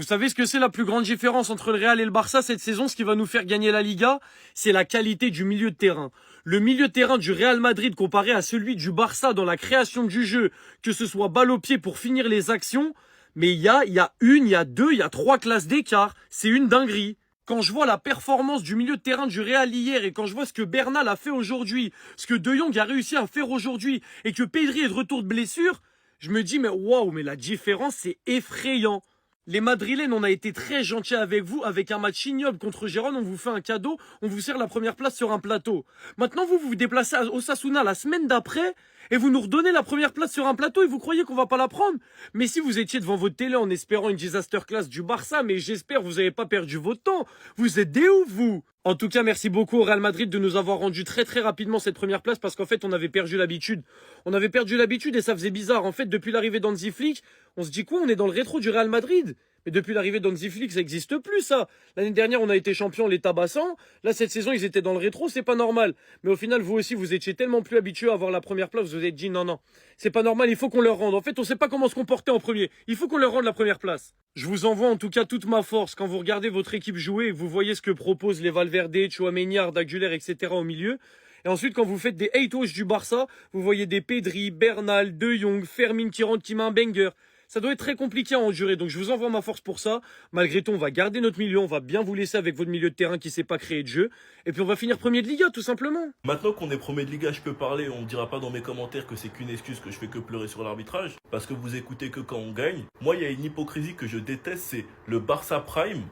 Vous savez ce que c'est la plus grande différence entre le Real et le Barça cette saison? Ce qui va nous faire gagner la Liga, c'est la qualité du milieu de terrain. Le milieu de terrain du Real Madrid comparé à celui du Barça dans la création du jeu, que ce soit balle au pied pour finir les actions, mais il y a une, il y a deux, il y a trois classes d'écart. C'est une dinguerie. Quand je vois la performance du milieu de terrain du Real hier et quand je vois ce que Bernal a fait aujourd'hui, ce que De Jong a réussi à faire aujourd'hui et que Pedri est de retour de blessure, je me dis mais waouh, mais la différence c'est effrayant. Les Madrilènes, on a été très gentils avec vous. Avec un match ignoble contre Gérone, on vous fait un cadeau, on vous sert la première place sur un plateau. Maintenant, vous vous déplacez à Osasuna la semaine d'après et vous nous redonnez la première place sur un plateau et vous croyez qu'on va pas la prendre? Mais si vous étiez devant votre télé en espérant une disaster class du Barça, mais j'espère que vous n'avez pas perdu votre temps. Vous êtes des ouf, vous! En tout cas, merci beaucoup au Real Madrid de nous avoir rendu très très rapidement cette première place parce qu'en fait, on avait perdu l'habitude. On avait perdu l'habitude et ça faisait bizarre. En fait, depuis l'arrivée d'Hansi Flick, on se dit quoi? On est dans le rétro du Real Madrid. Mais depuis l'arrivée d'Hansi Flick, ça n'existe plus, ça. L'année dernière, on a été champion les tabassants. Là, cette saison, ils étaient dans le rétro, c'est pas normal. Mais au final, vous aussi, vous étiez tellement plus habitués à avoir la première place, vous vous êtes dit non, non, c'est pas normal, il faut qu'on leur rende. En fait, on sait pas comment se comporter en premier. Il faut qu'on leur rende la première place. Je vous envoie en tout cas toute ma force quand vous regardez votre équipe jouer et que vous voyez ce que proposent les Valverde, Tchouaméni, Arda Güler, etc. au milieu. Et ensuite, quand vous faites des hate watch du Barça, vous voyez des Pedri, Bernal, De Jong, Fermin qui rentre, qui met un banger. Ça doit être très compliqué à endurer, donc je vous envoie ma force pour ça. Malgré tout, on va garder notre milieu, on va bien vous laisser avec votre milieu de terrain qui ne sait pas créer de jeu. Et puis on va finir premier de Liga, tout simplement. Maintenant qu'on est premier de Liga, je peux parler, on ne dira pas dans mes commentaires que c'est qu'une excuse, que je fais que pleurer sur l'arbitrage, parce que vous écoutez que quand on gagne. Moi, il y a une hypocrisie que je déteste, c'est le Barça Prime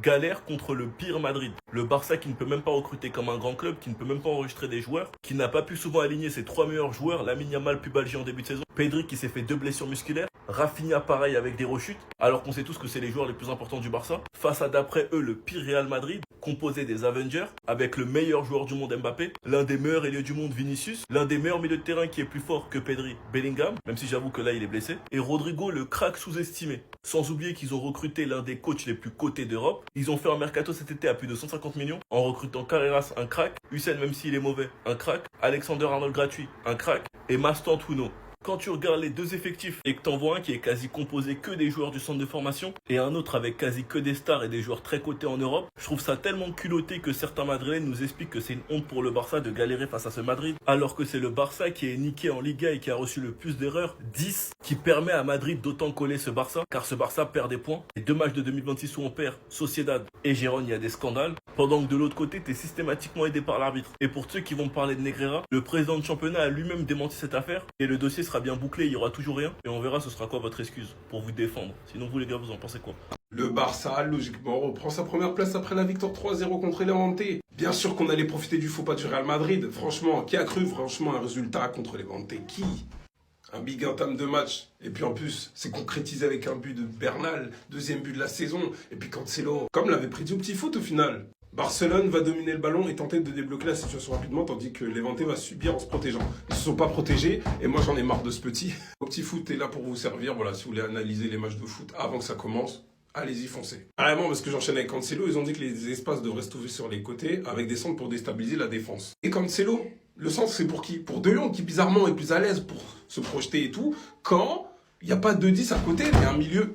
galère contre le pire Madrid. Le Barça qui ne peut même pas recruter comme un grand club, qui ne peut même pas enregistrer des joueurs, qui n'a pas pu souvent aligner ses trois meilleurs joueurs, Lamine Yamal, Pubalgi en début de saison, Pedri qui s'est fait 2 blessures musculaires, Rafinha pareil avec des rechutes, alors qu'on sait tous que c'est les joueurs les plus importants du Barça. Face à d'après eux le pire Real Madrid, composé des Avengers, avec le meilleur joueur du monde Mbappé, l'un des meilleurs ailiers du monde Vinicius, l'un des meilleurs milieux de terrain qui est plus fort que Pedri, Bellingham, même si j'avoue que là il est blessé, et Rodrigo le crack sous-estimé. Sans oublier qu'ils ont recruté l'un des coachs les plus cotés d'Europe. Ils ont fait un mercato cet été à plus de 150 millions en recrutant Carreras, un crack, Hussein même s'il est mauvais, un crack, Alexander Arnold gratuit, un crack, et Mastantuono. Quand tu regardes les deux effectifs et que t'en vois un qui est quasi composé que des joueurs du centre de formation et un autre avec quasi que des stars et des joueurs très cotés en Europe, je trouve ça tellement culotté que certains Madrilènes nous expliquent que c'est une honte pour le Barça de galérer face à ce Madrid, alors que c'est le Barça qui est niqué en Liga et qui a reçu le plus d'erreurs, 10, qui permet à Madrid d'autant coller ce Barça, car ce Barça perd des points. Les deux matchs de 2026 où on perd, Sociedad et Gérone, il y a des scandales, pendant que de l'autre côté, t'es systématiquement aidé par l'arbitre. Et pour ceux qui vont parler de Negreira, le président de championnat a lui-même démenti cette affaire et le dossier sera bien bouclé, il y aura toujours rien et on verra ce sera quoi votre excuse pour vous défendre. Sinon vous les gars, vous en pensez quoi? Le Barça, logiquement, reprend sa première place après la victoire 3-0 contre Levante. Bien sûr qu'on allait profiter du faux pas du Real Madrid. Franchement, qui a cru franchement un résultat contre Levante? Qui? Un big entame de match. Et puis en plus, c'est concrétisé avec un but de Bernal, deuxième but de la saison. Et puis Cancelo, comme l'avait prédit au petit foot au final. Barcelone va dominer le ballon et tenter de débloquer la situation rapidement, tandis que Levante va subir en se protégeant. Ils se sont pas protégés et moi j'en ai marre de ce petit. Au petit foot est là pour vous servir. Voilà, si vous voulez analyser les matchs de foot avant que ça commence, allez-y, foncez. Carrément, parce que j'enchaîne avec Cancelo, ils ont dit que les espaces devraient se trouver sur les côtés avec des centres pour déstabiliser la défense. Et Cancelo, le centre c'est pour qui? Pour De Jong qui bizarrement est plus à l'aise pour se projeter et tout, quand il n'y a pas de 10 à côté, mais un milieu.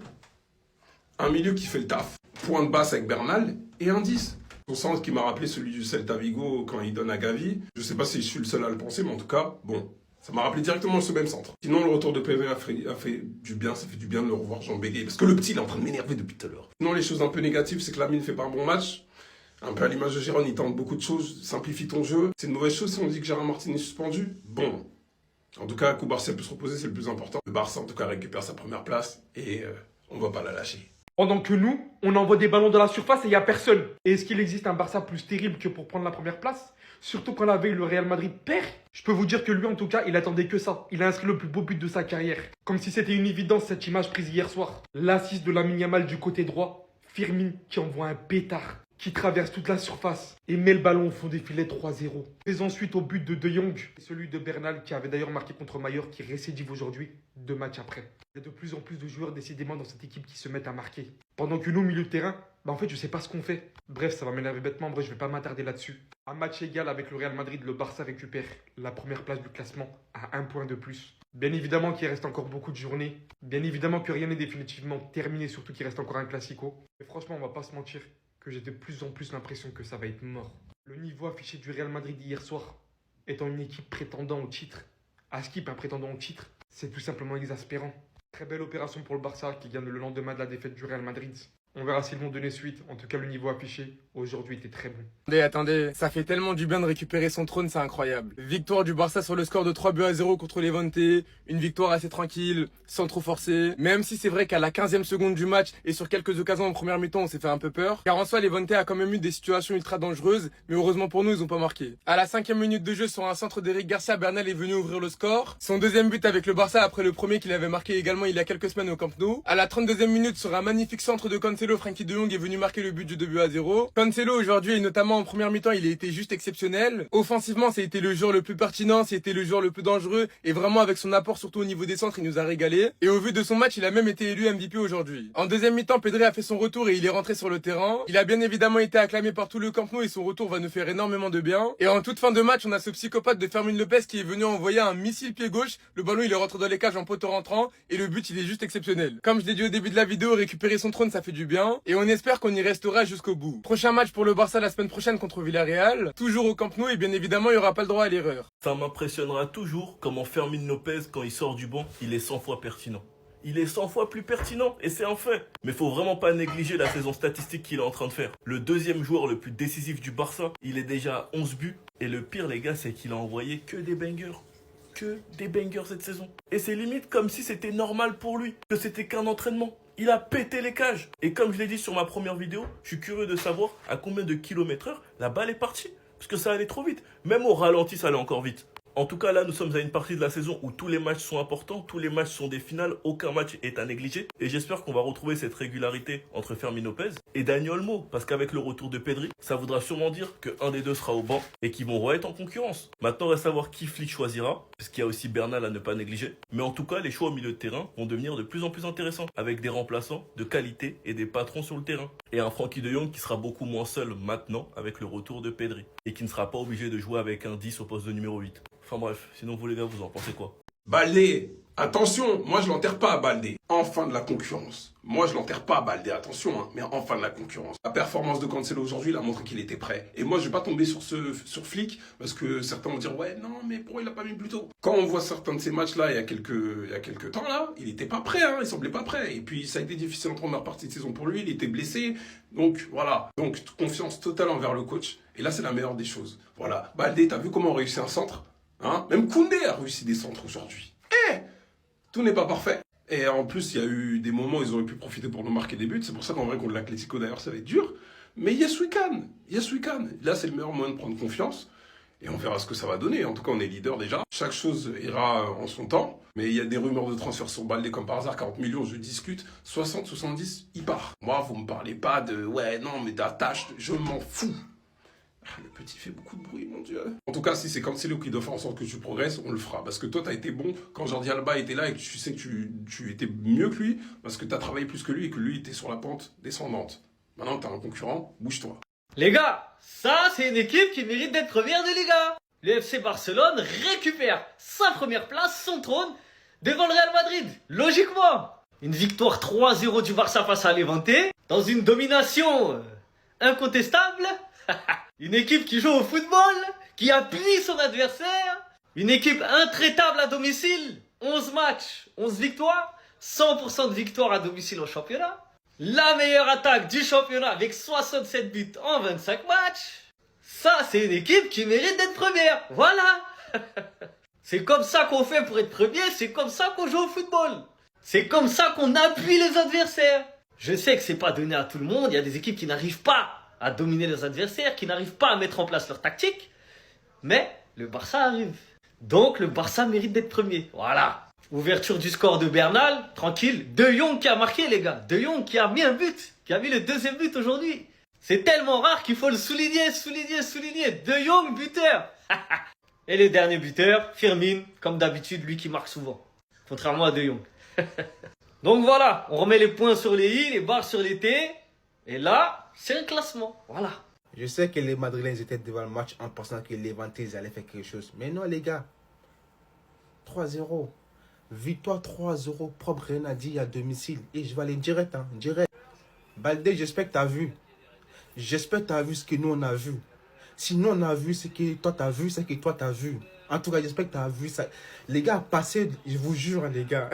Un milieu qui fait le taf. Point de basse avec Bernal et un 10. Son centre qui m'a rappelé celui du Celta Vigo quand il donne à Gavi. Je sais pas si je suis le seul à le penser, mais en tout cas, bon, ça m'a rappelé directement ce même centre. Sinon, le retour de PV a fait du bien, ça fait du bien de le revoir Jean bégayer. Parce que le petit, il est en train de m'énerver depuis tout à l'heure. Sinon, les choses un peu négatives, c'est que Lamine fait pas un bon match. Un peu à l'image de Gérone, il tente beaucoup de choses, simplifie ton jeu. C'est une mauvaise chose si on dit que Gérard Martin est suspendu. Bon. En tout cas, coup Barça peut se reposer, c'est le plus important. Le Barça, en tout cas, récupère sa première place et on va pas la lâcher. Pendant que nous, on envoie des ballons dans la surface et il n'y a personne. Et est-ce qu'il existe un Barça plus terrible que pour prendre la première place? Surtout quand la veille, le Real Madrid perd. Je peux vous dire que lui, en tout cas, il attendait que ça. Il a inscrit le plus beau but de sa carrière. Comme si c'était une évidence, cette image prise hier soir. L'assist de Lamine Yamal du côté droit. Firmin qui envoie un pétard, qui traverse toute la surface et met le ballon au fond des filets 3-0. Mais ensuite au but de De Jong, celui de Bernal qui avait d'ailleurs marqué contre Mallorca, qui récidive aujourd'hui, 2 matchs après. Il y a de plus en plus de joueurs décidément dans cette équipe qui se mettent à marquer. Pendant que nous, au milieu de terrain, en fait je sais pas ce qu'on fait. Bref, ça va m'énerver bêtement, bref je vais pas m'attarder là-dessus. Un match égal avec le Real Madrid, le Barça récupère la première place du classement à 1 point de plus. Bien évidemment qu'il reste encore beaucoup de journées. Bien évidemment que rien n'est définitivement terminé, surtout qu'il reste encore un classico. Mais franchement, on va pas se mentir que j'ai de plus en plus l'impression que ça va être mort. Le niveau affiché du Real Madrid hier soir, étant une équipe prétendant au titre, à skip un prétendant au titre, c'est tout simplement exaspérant. Très belle opération pour le Barça qui gagne le lendemain de la défaite du Real Madrid. On verra s'ils vont donner suite. En tout cas, le niveau affiché aujourd'hui était très bon. Attendez, ça fait tellement du bien de récupérer son trône, c'est incroyable. Victoire du Barça sur le score de 3-0 contre Levante, une victoire assez tranquille, sans trop forcer. Même si c'est vrai qu'à la 15e seconde du match et sur quelques occasions en première mi-temps, on s'est fait un peu peur. Car en soi, Levante a quand même eu des situations ultra dangereuses, mais heureusement pour nous, ils ont pas marqué. À la 5e minute de jeu, sur un centre d'Eric Garcia, Bernal est venu ouvrir le score. Son deuxième but avec le Barça après le premier qu'il avait marqué également il y a quelques semaines au Camp Nou. À la 32e minute, sur un magnifique centre de Cancelo, Frenkie de Jong est venu marquer le but du 2-0. Cancelo aujourd'hui, et notamment en première mi-temps, il a été juste exceptionnel. Offensivement, c'était le joueur le plus pertinent, c'était le joueur le plus dangereux, et vraiment avec son apport surtout au niveau des centres, il nous a régalé. Et au vu de son match, il a même été élu MVP aujourd'hui. En deuxième mi-temps, Pedri a fait son retour et il est rentré sur le terrain. Il a bien évidemment été acclamé par tout le Camp Nou et son retour va nous faire énormément de bien. Et en toute fin de match, on a ce psychopathe de Fermin Lopez qui est venu envoyer un missile pied gauche. Le ballon, il est rentré dans les cages en poteau rentrant et le but, il est juste exceptionnel. Comme je l'ai dit au début de la vidéo, récupérer son trône, ça fait du bien. Et on espère qu'on y restera jusqu'au bout. Prochain match pour le Barça la semaine prochaine contre Villarreal. Toujours au Camp Nou et bien évidemment, il n'y aura pas le droit à l'erreur. Ça m'impressionnera toujours comment Fermin Lopez, quand il sort du banc, il est 100 fois pertinent. Il est 100 fois plus pertinent et c'est un fait. Mais faut vraiment pas négliger la saison statistique qu'il est en train de faire. Le deuxième joueur le plus décisif du Barça, il est déjà à 11 buts. Et le pire les gars, c'est qu'il a envoyé que des bangers. Que des bangers cette saison. Et c'est limite comme si c'était normal pour lui, que c'était qu'un entraînement. Il a pété les cages. Et comme je l'ai dit sur ma première vidéo, je suis curieux de savoir à combien de kilomètres/heure la balle est partie. Parce que ça allait trop vite. Même au ralenti, ça allait encore vite. En tout cas, là, nous sommes à une partie de la saison où tous les matchs sont importants, tous les matchs sont des finales, aucun match est à négliger. Et j'espère qu'on va retrouver cette régularité entre Fermin Lopez et Dani Olmo. Parce qu'avec le retour de Pedri, ça voudra sûrement dire qu'un des deux sera au banc et qu'ils vont être en concurrence. Maintenant, reste à savoir qui Flick choisira, parce qu'il y a aussi Bernal à ne pas négliger. Mais en tout cas, les choix au milieu de terrain vont devenir de plus en plus intéressants, avec des remplaçants de qualité et des patrons sur le terrain. Et un Frenkie de Jong qui sera beaucoup moins seul maintenant avec le retour de Pedri. Et qui ne sera pas obligé de jouer avec un 10 au poste de numéro 8. Enfin bref, sinon vous les gars, vous en pensez quoi? Baldé, attention, moi je l'enterre pas à Baldé. Enfin de la concurrence. Moi je l'enterre pas à Baldé, attention, hein, mais enfin de la concurrence. La performance de Cancelo aujourd'hui, il a montré qu'il était prêt. Et moi je vais pas tomber sur Flick, parce que certains vont dire ouais non mais pourquoi il a pas mis plus tôt? Quand on voit certains de ces matchs là il y a quelques temps là, il était pas prêt, hein, il semblait pas prêt. Et puis ça a été difficile en première partie de saison pour lui, il était blessé. Donc voilà, donc confiance totale envers le coach. Et là c'est la meilleure des choses. Voilà, Baldé, t'as vu comment on réussit un centre? Hein? Même Koundé a réussi des centres aujourd'hui. Tout n'est pas parfait. Et en plus, il y a eu des moments où ils auraient pu profiter pour nous marquer des buts. C'est pour ça qu'en vrai, contre l'Atlético, d'ailleurs, ça va être dur. Mais yes we can. Yes we can. Là, c'est le meilleur moyen de prendre confiance. Et on verra ce que ça va donner. En tout cas, on est leader déjà. Chaque chose ira en son temps. Mais il y a des rumeurs de transfert sur Baldé comme par hasard. 40 millions, je discute. 60, 70, il part. Moi, vous me parlez pas de ouais, non, mais d'attache. Je m'en fous. Le petit fait beaucoup de bruit, mon Dieu. En tout cas, si c'est Cancelo qui doit faire en sorte que tu progresses, on le fera. Parce que toi, tu as été bon quand Jordi Alba était là et que tu sais que tu étais mieux que lui. Parce que tu as travaillé plus que lui et que lui était sur la pente descendante. Maintenant, tu as un concurrent, bouge-toi. Les gars, ça c'est une équipe qui mérite d'être première de Liga. Le FC Barcelone récupère sa première place, son trône, devant le Real Madrid. Logiquement. Une victoire 3-0 du Barça face à Levante, dans une domination incontestable. Une équipe qui joue au football, qui appuie son adversaire. Une équipe intraitable à domicile. 11 matchs, 11 victoires. 100% de victoires à domicile au championnat. La meilleure attaque du championnat avec 67 buts en 25 matchs. Ça, c'est une équipe qui mérite d'être première. Voilà. C'est comme ça qu'on fait pour être premier. C'est comme ça qu'on joue au football. C'est comme ça qu'on appuie les adversaires. Je sais que c'est pas donné à tout le monde. Il y a des équipes qui n'arrivent pas à dominer leurs adversaires, qui n'arrivent pas à mettre en place leur tactique. Mais le Barça arrive. Donc le Barça mérite d'être premier. Voilà. Ouverture du score de Bernal, tranquille. De Jong qui a marqué les gars. De Jong qui a mis un but, qui a mis le deuxième but aujourd'hui. C'est tellement rare qu'il faut le souligner. De Jong buteur. Et le dernier buteur, Firmin, comme d'habitude, lui qui marque souvent. Contrairement à De Jong. Donc voilà, on remet les points sur les i, les barres sur les t. Et là, c'est un classement. Voilà. Je sais que les Madrilènes étaient devant le match en pensant que les Levante allaient faire quelque chose. Mais non, les gars. 3-0. Victoire 3-0, propre, rien à dire à domicile. Et je vais aller direct, hein, direct. Baldé, j'espère que tu as vu. J'espère que tu as vu ce que nous on a vu. Si nous on a vu ce que toi tu as vu, c'est que toi tu as vu. En tout cas, j'espère que tu as vu ça. Les gars, passer, je vous jure, les gars,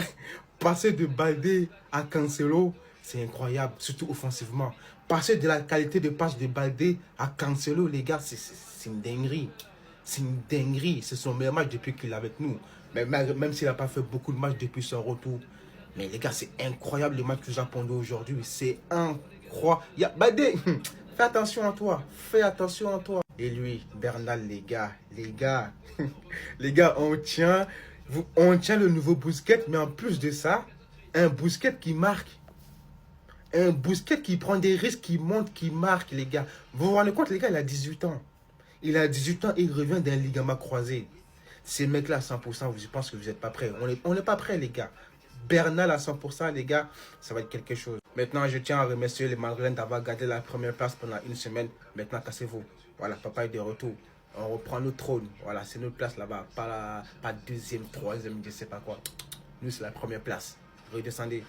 passer de Baldé à Cancelo, c'est incroyable, surtout offensivement. Passer de la qualité de passe de Baldé à Cancelo, les gars, c'est une dinguerie. C'est une dinguerie. C'est son meilleur match depuis qu'il est avec nous. Mais même s'il n'a pas fait beaucoup de matchs depuis son retour. Mais les gars, c'est incroyable le match que j'ai pondu aujourd'hui. C'est incroyable. Baldé, fais attention à toi. Fais attention à toi. Et lui, Bernal, les gars, les gars, on tient le nouveau Busquets, mais en plus de ça, un Busquets qui marque. Un Busquets qui prend des risques, qui monte, qui marque, les gars. Vous vous rendez compte, les gars, il a 18 ans. Il a 18 ans et il revient d'un ligament croisé. Ces mecs-là, à 100%, je pense que vous n'êtes pas prêts. On n'est pas prêts, les gars. Bernal à 100%, les gars, ça va être quelque chose. Maintenant, je tiens à remercier les Madrilènes d'avoir gardé la première place pendant une semaine. Maintenant, cassez-vous. Voilà, papa est de retour. On reprend notre trône. Voilà, c'est notre place là-bas. Pas deuxième, troisième, je sais pas quoi. Nous, c'est la première place. Redescendez.